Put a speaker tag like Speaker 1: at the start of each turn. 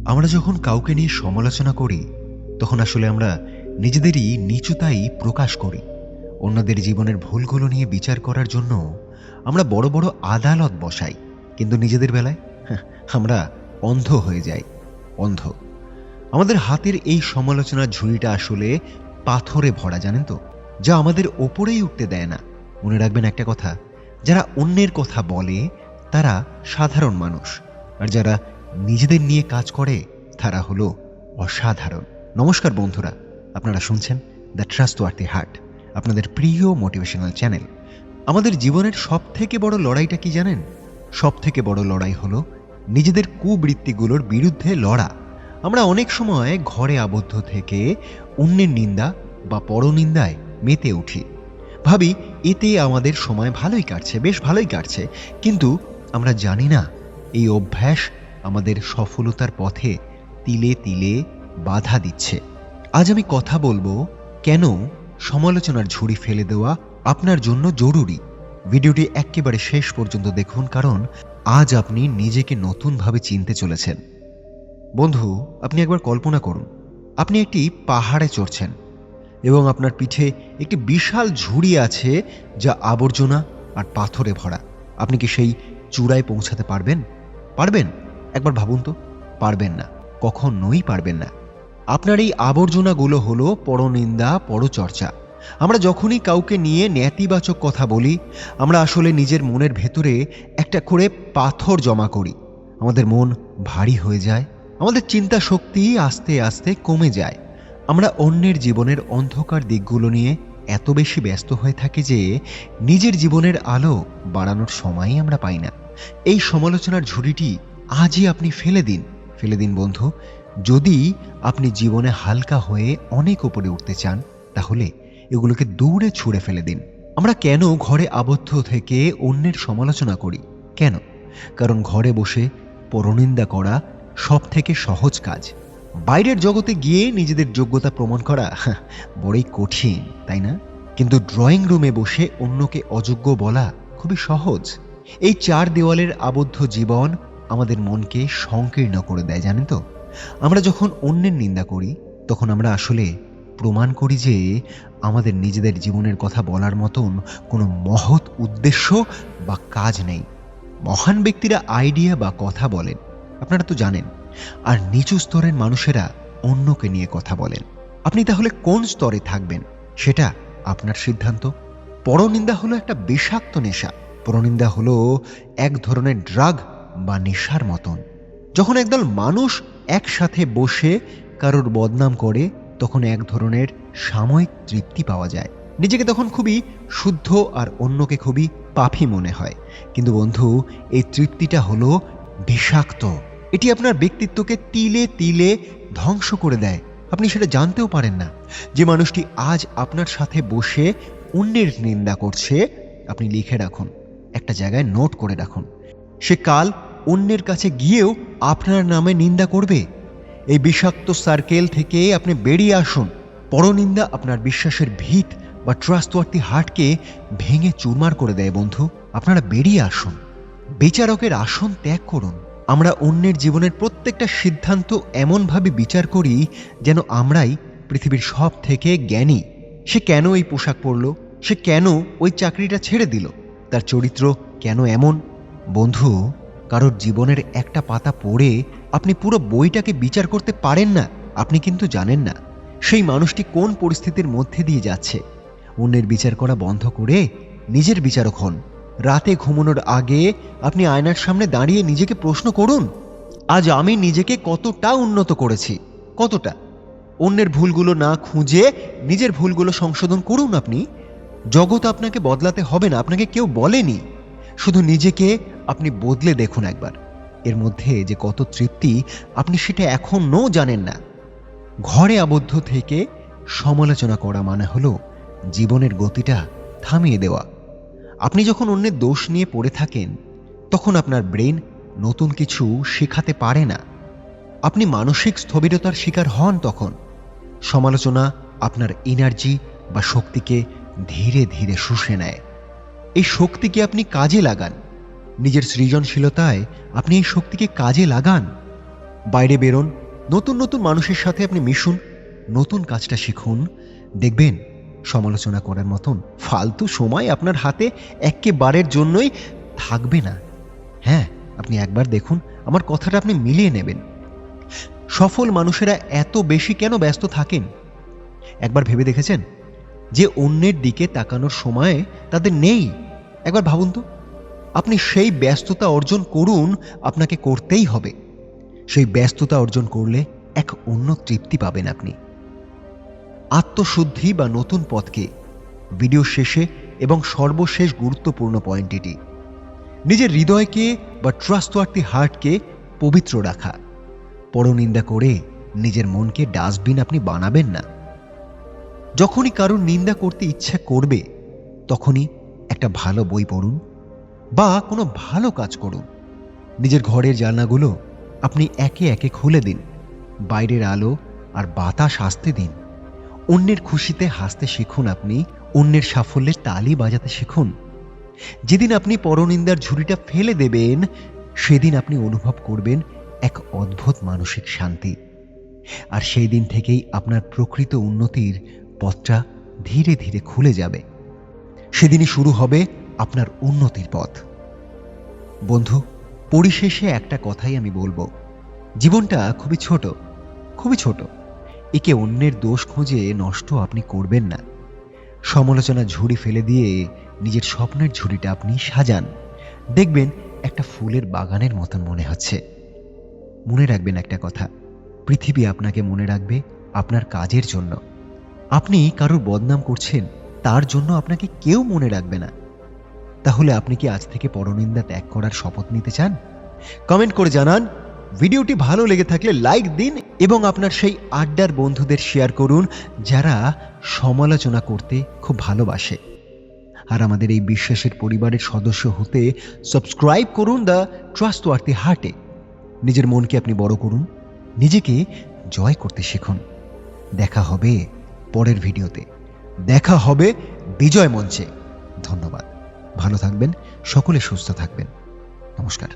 Speaker 1: আমরা যখন কাউকে নিয়ে সমালোচনা করি তখন আসলে আমরা নিজেদেরই নিচুতাই প্রকাশ করি। অন্যদের জীবনের ভুলগুলো নিয়ে বিচার করার জন্য আমরা বড় বড় আদালত বসাই, কিন্তু নিজেদের বেলায় আমরা অন্ধ হয়ে যাই। অন্ধ। আমাদের হাতের এই সমালোচনার ঝুড়িটা আসলে পাথরে ভরা, জানেন তো, যা আমাদের ওপরেই উঠতে দেয় না। মনে রাখবেন একটা কথা, যারা অন্যের কথা বলে তারা সাধারণ মানুষ, আর যারা নিজেদের নিয়ে কাজ করে তারা হলো অসাধারণ। নমস্কার বন্ধুরা, আপনারা শুনছেন দ্য ট্রাস্টওয়ার্থি হার্ট, আপনাদের প্রিয় মোটিভেশনাল চ্যানেল। আমাদের জীবনের সবথেকে বড় লড়াইটা কি জানেন? সবথেকে বড় লড়াই হলো নিজেদের কুবৃত্তিগুলোর বিরুদ্ধে লড়া। আমরা অনেক সময় ঘরে আবদ্ধ থেকে অন্যের নিন্দা বা পরনিন্দায় মেতে উঠি, ভাবি এতে আমাদের সময় ভালোই কাটছে, বেশ ভালোই কাটছে, কিন্তু আমরা জানি না এই অভ্যাস আমাদের সফলতার পথে তিলে তিলে বাধা দিচ্ছে। আজ আমি কথা বলবো কেন সমালোচনার ঝুড়ি ফেলে দেওয়া আপনার জন্য জরুরি। ভিডিওটি একেবারে শেষ পর্যন্ত দেখুন, কারণ আজ আপনি নিজেকে নতুনভাবে চিনতে চলেছেন। বন্ধু, আপনি একবার কল্পনা করুন, আপনি একটি পাহাড়ে চড়ছেন এবং আপনার পিঠে একটি বিশাল ঝুড়ি আছে যা আবর্জনা আর পাথরে ভরা। আপনি কি সেই চূড়ায় পৌঁছাতে পারবেন? পারবেন? একবার ভাবুন তো। পারবেন না, কখনোই পারবেন না। আপনার এই আবর্জনাগুলো হলো পরনিন্দা, পরচর্চা। আমরা যখনই কাউকে নিয়ে নেতিবাচক কথা বলি, আমরা আসলে নিজের মনের ভেতরে একটা করে পাথর জমা করি। আমাদের মন ভারী হয়ে যায়, আমাদের চিন্তা শক্তি আস্তে আস্তে কমে যায়। আমরা অন্যের জীবনের অন্ধকার দিকগুলো নিয়ে এত বেশি ব্যস্ত হয়ে থাকি যে নিজের জীবনের আলো বাড়ানোর সময়ই আমরা পাই না। এই সমালোচনার ঝুড়িটি আজই আপনি ফেলে দিন। ফেলে দিন বন্ধু। যদি আপনি জীবনে হালকা হয়ে অনেক উপরে উঠতে চান, তাহলে এগুলোকে দূরে ছুঁড়ে ফেলে দিন। আমরা কেন ঘরে আবদ্ধ থেকে অন্যের সমালোচনা করি? কেন? কারণ ঘরে বসে পরনিন্দা করা সব থেকে সহজ কাজ। বাইরের জগতে গিয়ে নিজেদের যোগ্যতা প্রমাণ করা বড়ই কঠিন, তাই না? কিন্তু ড্রয়িং রুমে বসে অন্যকে অযোগ্য বলা খুবই সহজ। এই চার দেওয়ালের আবদ্ধ জীবন আমাদের মনকে সংকীর্ণ করে দেয়, জানেন তো। আমরা যখন অন্যের নিন্দা করি তখন আমরা আসলে প্রমাণ করি যে আমাদের নিজেদের জীবনের কথা বলার মতন কোনো মহৎ উদ্দেশ্য বা কাজ নেই। মহান ব্যক্তিরা আইডিয়া বা কথা বলেন, আপনারা তো জানেন, আর নিচু স্তরের মানুষেরা অন্যকে নিয়ে কথা বলেন। আপনি তাহলে কোন স্তরে থাকবেন সেটা আপনার সিদ্ধান্ত। পরনিন্দা হলো একটা বিষাক্ত নেশা। পরনিন্দা হলো এক ধরনের ড্রাগ বা নেশার মতন। যখন একদল মানুষ একসাথে বসে কারোর বদনাম করে, তখন এক ধরনের সাময়িক তৃপ্তি পাওয়া যায়। নিজেকে তখন খুবই শুদ্ধ আর অন্যকে খুবই পাপী মনে হয়। কিন্তু বন্ধু, এই তৃপ্তিটা হলো বিষাক্ত। এটি আপনার ব্যক্তিত্বকে তিলে তিলে ধ্বংস করে দেয়। আপনি সেটা জানতেও পারেন না। যে মানুষটি আজ আপনার সাথে বসে অন্যের নিন্দা করছে, আপনি লিখে রাখুন, একটা জায়গায় নোট করে রাখুন। সে কাল অন্যের কাছে গিয়েও আপনার নামে নিন্দা করবে। এই বিষাক্ত সার্কেল থেকে আপনি বেরিয়ে আসুন। পরনিন্দা আপনার বিশ্বাসের ভিত বা ট্রাস্টওয়ার্থি হার্টকে ভেঙে চুরমার করে দেয় বন্ধু। আপনারা বেরিয়ে আসুন, বিচারকের আসন ত্যাগ করুন। আমরা অন্যের জীবনের প্রত্যেকটা সিদ্ধান্ত এমনভাবে বিচার করি যেন আমরাই পৃথিবীর সব থেকে জ্ঞানী। সে কেন এই পোশাক পরল? সে কেন ওই চাকরিটা ছেড়ে দিল? তার চরিত্র কেন এমন? বন্ধু, কারোর জীবনের একটা পাতা পড়ে আপনি পুরো বইটাকে বিচার করতে পারেন না। আপনি কিন্তু জানেন না সেই মানুষটি কোন পরিস্থিতির মধ্যে দিয়ে যাচ্ছে। অন্যের বিচার করা বন্ধ করে নিজের বিচারক হন। রাতে ঘুমানোর আগে আপনি আয়নার সামনে দাঁড়িয়ে নিজেকে প্রশ্ন করুন, আজ আমি নিজেকে কতটা উন্নত করেছি? কতটা? অন্যের ভুলগুলো না খুঁজে নিজের ভুলগুলো সংশোধন করুন। আপনি জগৎ আপনাকে বদলাতে হবে না, আপনাকে কেউ বলেনি। শুধু নিজেকে আপনি বদলে দেখুন একবার। এর মধ্যে যে কত তৃপ্তি, আপনি সেটা এখনও জানেন না। ঘরে আবদ্ধ থেকে সমালোচনা করা মানে হলো জীবনের গতিটা থামিয়ে দেওয়া। আপনি যখন অন্যের দোষ নিয়ে পড়ে থাকেন, তখন আপনার ব্রেন নতুন কিছু শেখাতে পারে না। আপনি মানসিক স্থবিরতার শিকার হন তখন। সমালোচনা আপনার এনার্জি বা শক্তিকে ধীরে ধীরে শুষে নেয়। এই শক্তিকে আপনি কাজে লাগান। নিজের সৃজনশীলতায় আপনি এই শক্তিকে কাজে লাগান। বাইরে বেরোন, নতুন নতুন মানুষের সাথে আপনি মিশুন, নতুন কাজটা শিখুন। দেখবেন সমালোচনা করার মতন ফালতু সময় আপনার হাতে একেবারের জন্যই থাকবে না। হ্যাঁ, আপনি একবার দেখুন, আমার কথাটা আপনি মিলিয়ে নেবেন। সফল মানুষেরা এত বেশি কেন ব্যস্ত থাকেন? একবার ভেবে দেখেছেন যে অন্যের দিকে তাকানোর সময় তাদের নেই? একবার ভাবুন তো। আপনি সেই ব্যস্ততা অর্জন করুন, আপনাকে করতেই হবে। সেই ব্যস্ততা অর্জন করলে এক অন্য তৃপ্তি পাবেন আপনি। আত্মশুদ্ধি বা নতুন পথকে ভিডিও শেষে এবং সর্বশেষ গুরুত্বপূর্ণ পয়েন্ট এটি, নিজের হৃদয়কে বা ট্রাস্টওয়ার্থি হার্টকে পবিত্র রাখা। পরনিন্দা করে নিজের মনকে ডাস্টবিন আপনি বানাবেন না। যখনই কারোর নিন্দা করতে ইচ্ছা করবে তখনই একটা ভালো বই পড়ুন বা কোনো ভালো কাজ করুন। নিজের ঘরের জানলাগুলো আপনি একে একে খুলে দিন, বাইরের আলো আর বাতাস আসতে দিন। অন্যের খুশিতে হাসতে শিখুন, আপনি অন্যের সাফল্যের তালি বাজাতে শিখুন। যেদিন আপনি পরনিন্দার ঝুড়িটা ফেলে দেবেন সেদিন আপনি অনুভব করবেন এক অদ্ভুত মানসিক শান্তি। আর সেই দিন থেকেই আপনার প্রকৃত উন্নতির পথটা ধীরে ধীরে খুলে যাবে। সেদিনই শুরু হবে আপনার উন্নতির পথ। বন্ধু, পরিশেষে একটা কথাই আমি বলবো, জীবনটা খুবই ছোট, খুবই ছোট। একে অন্যের দোষ খুঁজে নষ্ট আপনি করবেন না। সমালোচনা ঝুড়ি ফেলে দিয়ে নিজের স্বপ্নের ঝুড়িটা আপনি সাজান। দেখবেন একটা ফুলের বাগানের মতন মনে হচ্ছে। মনে রাখবেন একটা কথা, পৃথিবী আপনাকে মনে রাখবে আপনার কাজের জন্য। আপনি কারোর বদনাম করছেন, তার জন্য আপনাকে কেউ মনে রাখবে না। তাহলে আপনি কি আজ থেকে পরনিন্দা ত্যাগ করার শপথ নিতে চান? কমেন্ট করে জানান। ভিডিওটি ভালো লেগে থাকলে লাইক দিন এবং আপনার সেই আড্ডার বন্ধুদের শেয়ার করুন যারা সমালোচনা করতে খুব ভালোবাসে। আর আমাদের এই বিশ্বাসের পরিবারের সদস্য হতে সাবস্ক্রাইব করুন দ্য ট্রাস্টওয়ার্থি হার্টে। নিজের মনকে আপনি বড় করুন, নিজেকে জয় করতে শিখুন। দেখা হবে পরের ভিডিওতে, দেখা হবে বিজয় মঞ্চে। ধন্যবাদ। ভালো থাকবেন, সকলে সুস্থ থাকবেন। নমস্কার।